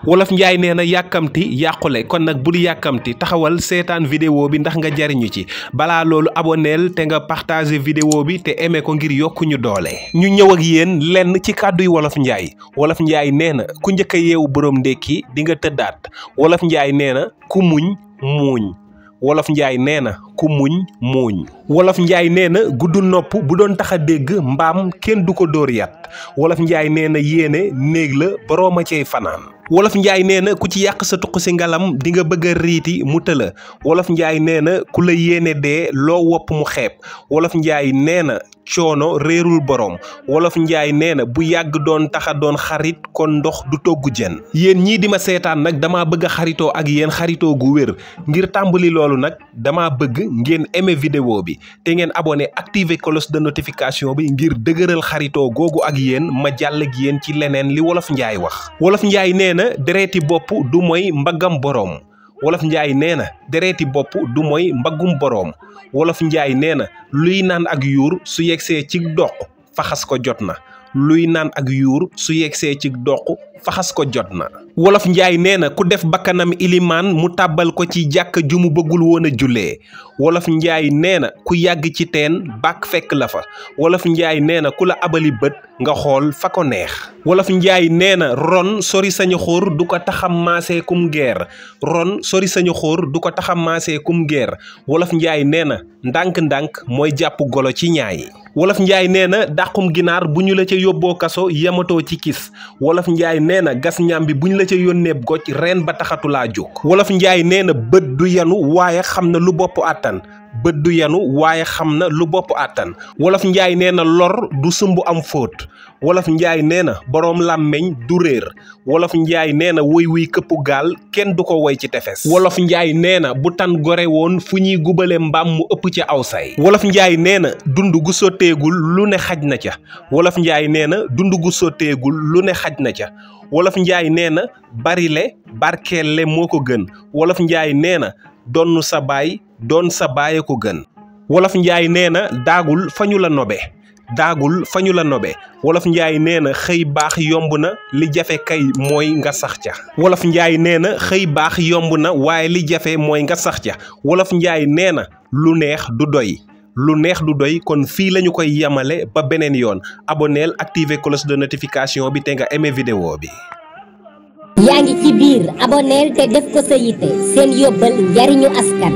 wolof njaay nee na yàkkamti yàqule kon nag bul yàkkamti taxawal seetaan vidéo bi ndax nga jariñu ci balaa loolu aboneel te nga partager vidéo bi te aimé ko ngir yokku ñu doole. ñu ñëw ak yéen lenn ci kàdduy wolof njaay nee na ku njëkk a yeewu borom ndékki di nga tëddaat wolof njaay nee na ku muñ muuñ wolof njaay nee na ku muñ muuñ wolof njaay nee na gudd nopp bu doon tax a dégg mbaam kenn du ko dóor yat wolof njaay nee na yéene néeg la borooma cey fanaan wolof njaay nee na ku ci yàq sa tuq si ngalam di nga bëgg a riiti mu tëla wolof njaay nee na ku la yéene dee loo wopp mu xeeb wolof njaay nee na coono réerul borom wolof njaay nee na bu yàgg doon taxa doon xarit kon ndox du togg jën yéen ñii di ma seetaan nag dama bëgg a xaritoo ak yéen xaritoo gu wér ngir tàmbali loolu nag dama bëgg ngeen aimé vidéo bi te ngeen abonné activer cloche de notification bi ngir dëgëral xaritoo googu ak yéen ma jàll ak yéen ci leneen li wolof njaay wax wolof njaay nee na dereeti bopp du mooy mbaggam boroom wolof njaay nee na dereeti bopp du mooy mbaggum boroom wolof njaay nee na luy naan ak yuur su yegsee ci doq faxas ko jot na luy naan ak yuur su yegsee ci doq faxas ko jot na wolof njaay nee na ku def bakkanam ilimaan mu tàbbal ko ci jàkk ju mu bëggul woon a jullee wolof njaay nee na ku yàgg ci teen bàkk fekk la fa wolof njaay nee na ku la abali bët nga xool fa ko neex wolof njaay nee na ron sori sañu xóor du ko taxam maasee kum geer ron sori sañu xóor du ko taxam maasee kum geer wolof njaay nee na ndànk-ndànk mooy jàpp golo ci ñaay wolof njaay nee na dàqum ginaar bu ñu la ca yóbboo kaso yamatoo ci kis wolof njaay nee na gas ñam bi bu ñu la ca yónneeb goj reen ba taxatu laa jóg wolof njaay nee na bët du yanu waaye xam na lu bopp àttan bët du yanu waaye xam na lu bopp àttan wolof njaay nee na lor du sumb am fóot wolof njaay nee na boroom làmmeñ du réer wolof njaay nee na woy wuy këppu gaal kenn du ko woy ci tefes wolof njaay nee na bu tan gore woon fu ñuy gubale mbaam mu ëpp ci aw say wolof njaay nee na dund gu sotteegul lu ne xaj na ca wolof njaay nee na dund gu sotteegul lu ne xaj na ca wolof njaay nee na barile barkeelle moo ko gën wolof njaay nee na donn sa baay doon sa baay ko gën wolof njaay nee na daagul fa ñu la nobe daagul fa ñu la nobe wolof njaay nee na xëy baax yomb na li jafe kay mooy nga sax ca wolof njaay nee na xëy baax yomb na waaye li jafe mooy nga sax ca wolof njaay nee na lu neex du doy lu neex du doy kon fii lañu koy yemale ba beneen yoon aboneel activer cloche de notification bi te nga aimé vidéo bi yaa ngi ci biir aboneel te def ko sa yitte seen yóbbal njariñu askan